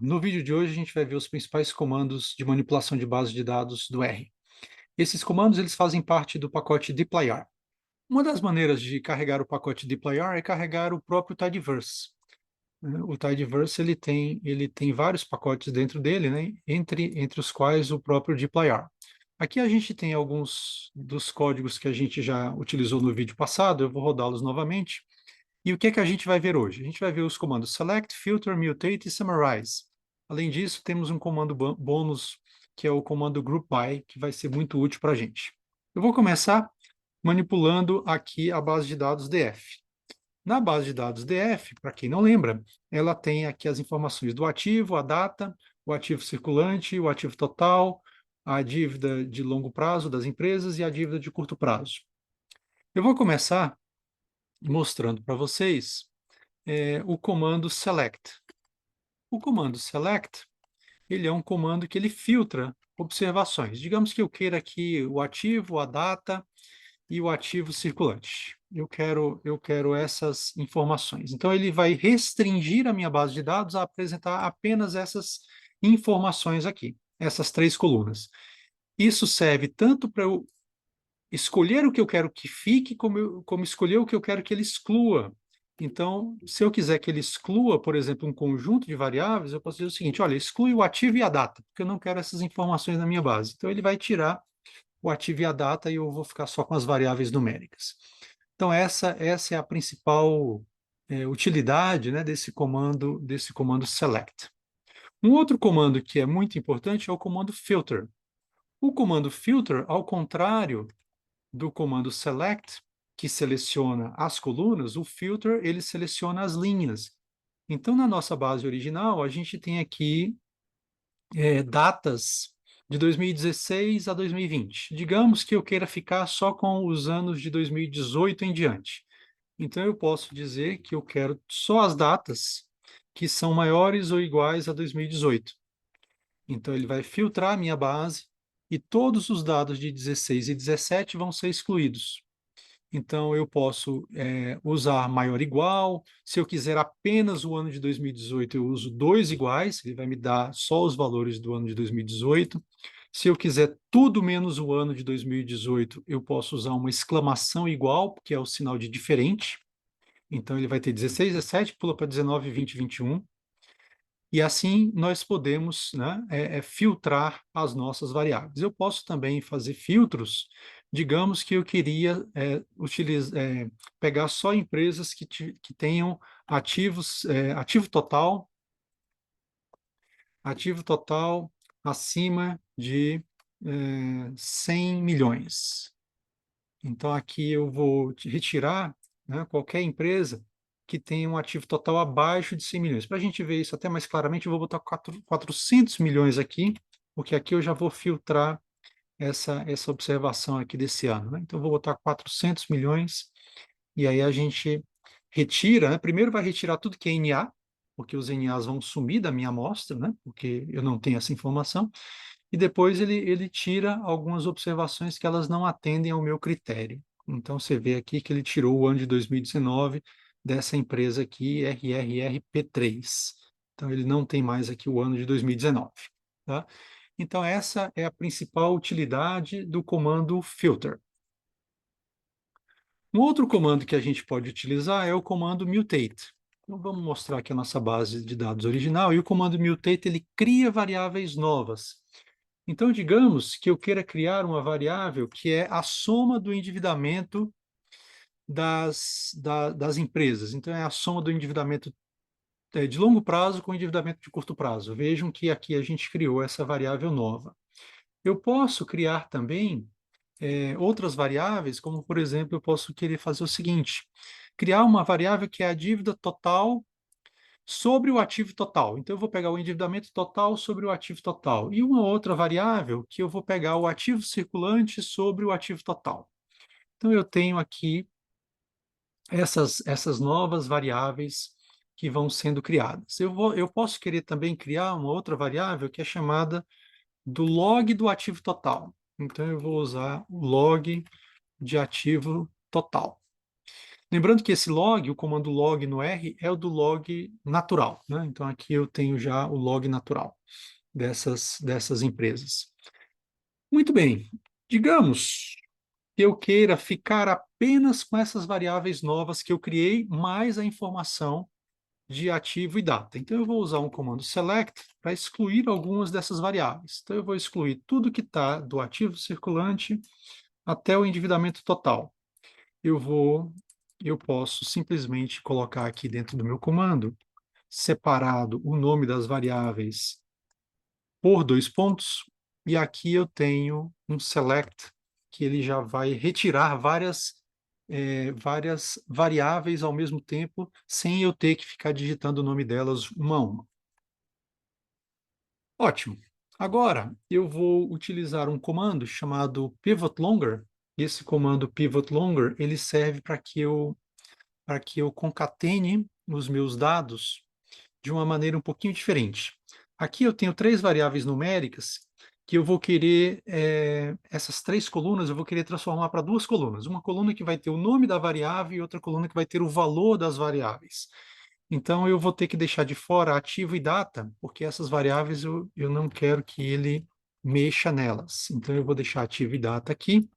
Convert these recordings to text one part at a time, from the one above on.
No vídeo de hoje a gente vai ver os principais comandos de manipulação de base de dados do R. Esses comandos eles fazem parte do pacote dplyr. Uma das maneiras de carregar o pacote dplyr é carregar o próprio tidyverse, né? O tidyverse ele tem vários pacotes dentro dele, né? Entre os quais o próprio dplyr. Aqui a gente tem alguns dos códigos que a gente já utilizou no vídeo passado, eu vou rodá-los novamente. E o que é que a gente vai ver hoje? A gente vai ver os comandos select, filter, mutate e summarize. Além disso, temos um comando bônus, que é o comando group by, que vai ser muito útil para a gente. Eu vou começar manipulando aqui a base de dados DF. Na base de dados DF, para quem não lembra, ela tem aqui as informações do ativo, a data, o ativo circulante, o ativo total, a dívida de longo prazo das empresas e a dívida de curto prazo. Eu vou começar mostrando para vocês o comando select. O comando select, ele é um comando que ele filtra observações. Digamos que eu queira aqui o ativo, a data e o ativo circulante. Eu quero essas informações. Então, ele vai restringir a minha base de dados a apresentar apenas essas informações aqui, essas três colunas. Isso serve tanto para eu escolher o que eu quero que fique, como escolher o que eu quero que ele exclua. Então, se eu quiser que ele exclua, por exemplo, um conjunto de variáveis, eu posso dizer o seguinte: olha, exclui o ativo e a data, porque eu não quero essas informações na minha base. Então, ele vai tirar o ativo e a data e eu vou ficar só com as variáveis numéricas. Então, essa é a principal utilidade, né, desse comando select. Um outro comando que é muito importante é o comando filter. O comando filter, ao contrário do comando select, que seleciona as colunas, o filter ele seleciona as linhas. Então, na nossa base original, a gente tem aqui datas de 2016 a 2020. Digamos que eu queira ficar só com os anos de 2018 em diante. Então, eu posso dizer que eu quero só as datas que são maiores ou iguais a 2018. Então, ele vai filtrar a minha base e todos os dados de 16 e 17 vão ser excluídos. Então, eu posso usar maior ou igual. Se eu quiser apenas o ano de 2018, eu uso dois iguais, ele vai me dar só os valores do ano de 2018. Se eu quiser tudo menos o ano de 2018, eu posso usar uma exclamação igual, que é o sinal de diferente. Então, ele vai ter 16, 17, pula para 19, 20, 21. E assim nós podemos, né, filtrar as nossas variáveis. Eu posso também fazer filtros, digamos que eu queria pegar só empresas que tenham ativo total acima de 100 milhões. Então aqui eu vou retirar, né, qualquer empresa que tenha um ativo total abaixo de 100 milhões. Para a gente ver isso até mais claramente, eu vou botar 400 milhões aqui, porque aqui eu já vou filtrar essa observação aqui desse ano, né? Então, eu vou botar 400 milhões, e aí a gente retira, né? Primeiro vai retirar tudo que é NA, porque os NAs vão sumir da minha amostra, né? Porque eu não tenho essa informação, e depois ele tira algumas observações que elas não atendem ao meu critério. Então, você vê aqui que ele tirou o ano de 2019 dessa empresa aqui, RRRP3. Então, ele não tem mais aqui o ano de 2019. Tá? Então, essa é a principal utilidade do comando filter. Um outro comando que a gente pode utilizar é o comando mutate. Então, vamos mostrar aqui a nossa base de dados original, e o comando mutate, ele cria variáveis novas. Então, digamos que eu queira criar uma variável que é a soma do endividamento das empresas. Então, é a soma do endividamento de longo prazo com o endividamento de curto prazo. Vejam que aqui a gente criou essa variável nova. Eu posso criar também outras variáveis, como, por exemplo, eu posso querer fazer o seguinte: criar uma variável que é a dívida total sobre o ativo total. Então, eu vou pegar o endividamento total sobre o ativo total. E uma outra variável que eu vou pegar o ativo circulante sobre o ativo total. Então, eu tenho aqui essas novas variáveis que vão sendo criadas. Eu posso querer também criar uma outra variável que é chamada do log do ativo total. Então, eu vou usar o log de ativo total. Lembrando que esse log, o comando log no R, é o do log natural, né? Então aqui eu tenho já o log natural dessas empresas. Muito bem. Digamos que eu queira ficar apenas com essas variáveis novas que eu criei, mais a informação de ativo e data. Então, eu vou usar um comando select para excluir algumas dessas variáveis. Então, eu vou excluir tudo que está do ativo circulante até o endividamento total. Eu posso simplesmente colocar aqui dentro do meu comando, separado o nome das variáveis por 2 pontos, e aqui eu tenho um select, que ele já vai retirar várias variáveis ao mesmo tempo, sem eu ter que ficar digitando o nome delas uma a uma. Ótimo. Agora, eu vou utilizar um comando chamado pivot longer. Esse comando pivot longer, ele serve para que eu concatene os meus dados de uma maneira um pouquinho diferente. Aqui eu tenho 3 variáveis numéricas que eu vou querer, essas 3 colunas, eu vou querer transformar para 2 colunas. Uma coluna que vai ter o nome da variável e outra coluna que vai ter o valor das variáveis. Então, eu vou ter que deixar de fora ativo e data, porque essas variáveis eu não quero que ele mexa nelas. Então, eu vou deixar ativo e data aqui.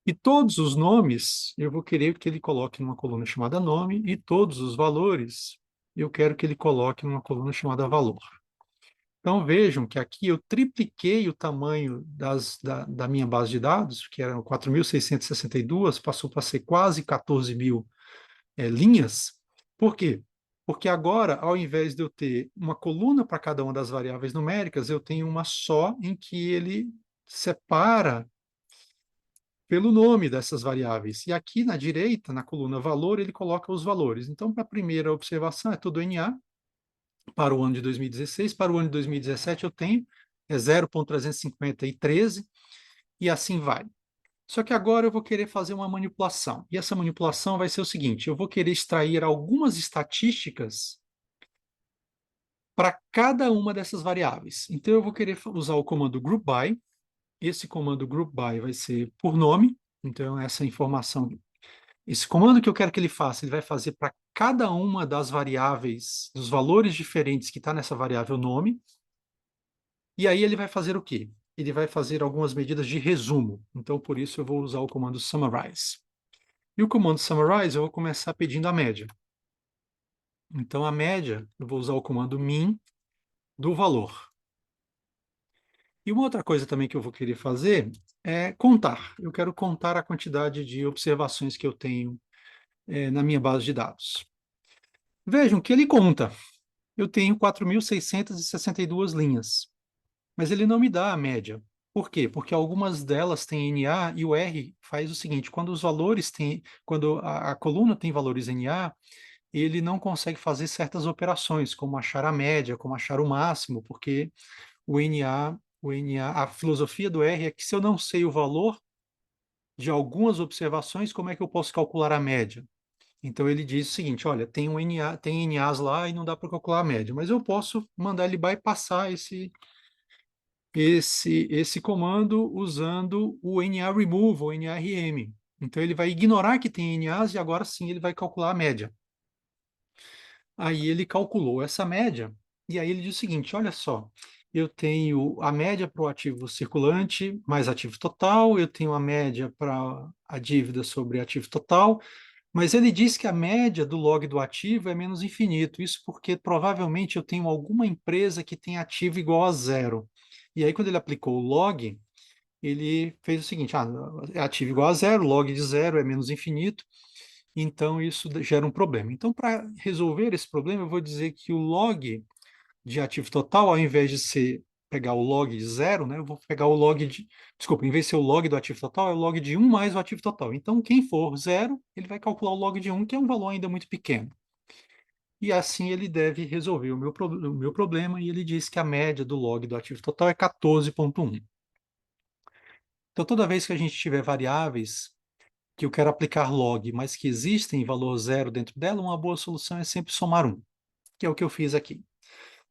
E todos os nomes, eu vou querer que ele coloque numa coluna chamada nome, e todos os valores, eu quero que ele coloque numa coluna chamada valor. Então, vejam que aqui eu tripliquei o tamanho da minha base de dados, que eram 4.662, passou para ser quase 14.000 linhas. Por quê? Porque agora, ao invés de eu ter uma coluna para cada uma das variáveis numéricas, eu tenho uma só em que ele separa pelo nome dessas variáveis. E aqui na direita, na coluna valor, ele coloca os valores. Então, para a primeira observação, é tudo NA, para o ano de 2016. Para o ano de 2017, eu tenho 0,350 e assim vai. Só que agora eu vou querer fazer uma manipulação. E essa manipulação vai ser o seguinte: eu vou querer extrair algumas estatísticas para cada uma dessas variáveis. Então, eu vou querer usar o comando group by. Esse comando group by vai ser por nome. Então, essa informação, esse comando que eu quero que ele faça, ele vai fazer para cada uma das variáveis, dos valores diferentes que está nessa variável nome. E aí ele vai fazer o quê? Ele vai fazer algumas medidas de resumo. Então, por isso, eu vou usar o comando summarize. E o comando summarize, eu vou começar pedindo a média. Então, a média, eu vou usar o comando min do valor. E uma outra coisa também que eu vou querer fazer é contar. Eu quero contar a quantidade de observações que eu tenho na minha base de dados. Vejam que ele conta. Eu tenho 4.662 linhas, mas ele não me dá a média. Por quê? Porque algumas delas têm NA e o R faz o seguinte: quando os valores têm, quando a coluna tem valores NA, ele não consegue fazer certas operações, como achar a média, como achar o máximo, porque a filosofia do R é que se eu não sei o valor de algumas observações, como é que eu posso calcular a média? Então ele diz o seguinte: olha, tem NAs lá e não dá para calcular a média, mas eu posso mandar ele bypassar esse comando usando o NA remove ou NARM. Então ele vai ignorar que tem NAs e agora sim ele vai calcular a média. Aí ele calculou essa média, e aí ele diz o seguinte: olha só, eu tenho a média para o ativo circulante mais ativo total, eu tenho a média para a dívida sobre ativo total, mas ele diz que a média do log do ativo é menos infinito. Isso porque provavelmente eu tenho alguma empresa que tem ativo igual a zero. E aí, quando ele aplicou o log, ele fez o seguinte: é ativo igual a zero, log de zero é menos infinito, então isso gera um problema. Então, para resolver esse problema, eu vou dizer que o log de ativo total, ao invés de ser pegar o log de zero, né, eu vou pegar o log de. Desculpa, em vez de ser o log do ativo total, é o log de 1 mais o ativo total. Então, quem for zero, ele vai calcular o log de 1, que é um valor ainda muito pequeno. E assim ele deve resolver o meu problema, e ele diz que a média do log do ativo total é 14,1. Então, toda vez que a gente tiver variáveis que eu quero aplicar log, mas que existem valor zero dentro dela, uma boa solução é sempre somar 1, que é o que eu fiz aqui.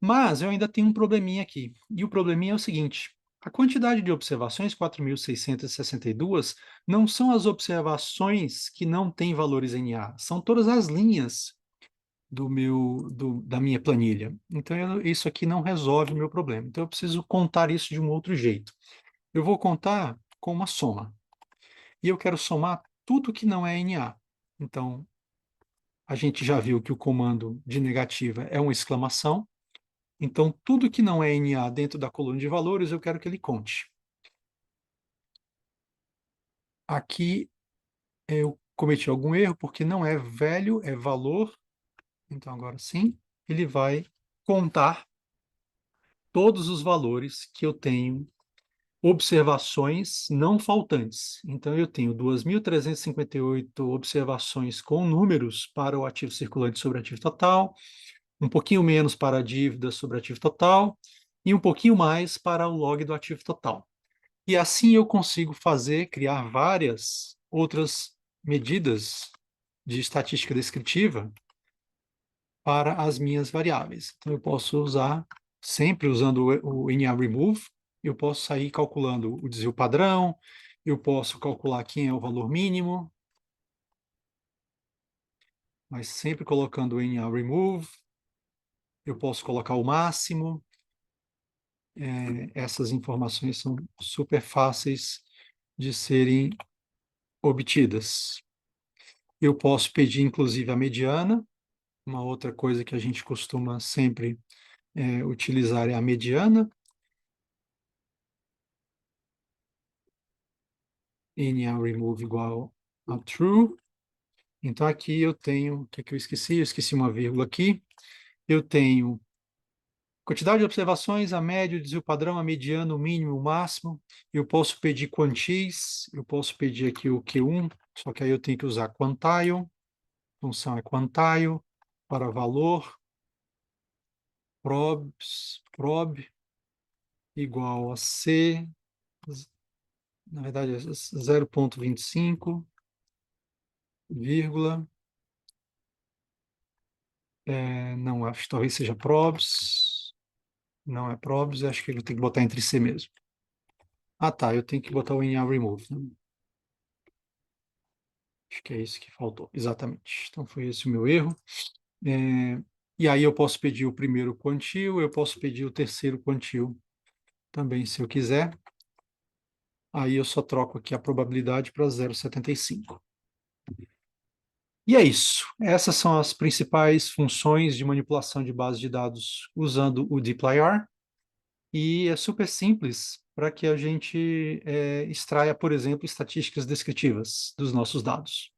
Mas eu ainda tenho um probleminha aqui. E o probleminha é o seguinte: A quantidade de observações, 4.662, não são as observações que não têm valores NA, são todas as linhas da minha planilha. Então, isso aqui não resolve o meu problema. Então, eu preciso contar isso de um outro jeito. Eu vou contar com uma soma. E eu quero somar tudo que não é NA. Então, a gente já viu que o comando de negativa é uma exclamação. Então, tudo que não é NA dentro da coluna de valores, eu quero que ele conte. Aqui eu cometi algum erro, porque não é velho, é valor. Então, agora sim, ele vai contar todos os valores que eu tenho, observações não faltantes. Então, eu tenho 2.358 observações com números para o ativo circulante sobre ativo total, um pouquinho menos para a dívida sobre ativo total e um pouquinho mais para o log do ativo total. E assim eu consigo criar várias outras medidas de estatística descritiva para as minhas variáveis. Então, eu posso usar, sempre usando o NA-remove, eu posso sair calculando o desvio padrão, eu posso calcular quem é o valor mínimo, mas sempre colocando o NA-remove, eu posso colocar o máximo. Essas informações são super fáceis de serem obtidas. Eu posso pedir, inclusive, a mediana. Uma outra coisa que a gente costuma sempre utilizar é a mediana. NA-remove igual a true. Então, aqui eu tenho, o que é que eu esqueci? Eu esqueci uma vírgula aqui. Eu tenho quantidade de observações, a média, o desvio padrão, a mediana, o mínimo, o máximo. Eu posso pedir quantis, eu posso pedir aqui o Q1, só que aí eu tenho que usar quantile. Função é quantile, para valor, prob, igual a C, na verdade é 0,25, vírgula, não, acho que talvez seja probs, não é probs, acho que eu tenho que botar entre C mesmo. Ah, tá, eu tenho que botar o NA remove, né? Acho que é isso que faltou, exatamente. Então, foi esse o meu erro. E aí eu posso pedir o primeiro quantil, eu posso pedir o terceiro quantil também, se eu quiser. Aí eu só troco aqui a probabilidade para 0,75. E é isso. Essas são as principais funções de manipulação de base de dados usando o dplyr. E é super simples para que a gente extraia, por exemplo, estatísticas descritivas dos nossos dados.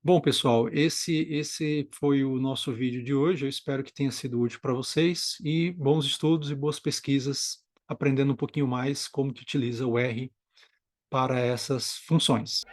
Bom, pessoal, esse foi o nosso vídeo de hoje. Eu espero que tenha sido útil para vocês e bons estudos e boas pesquisas, aprendendo um pouquinho mais como que utiliza o R para essas funções.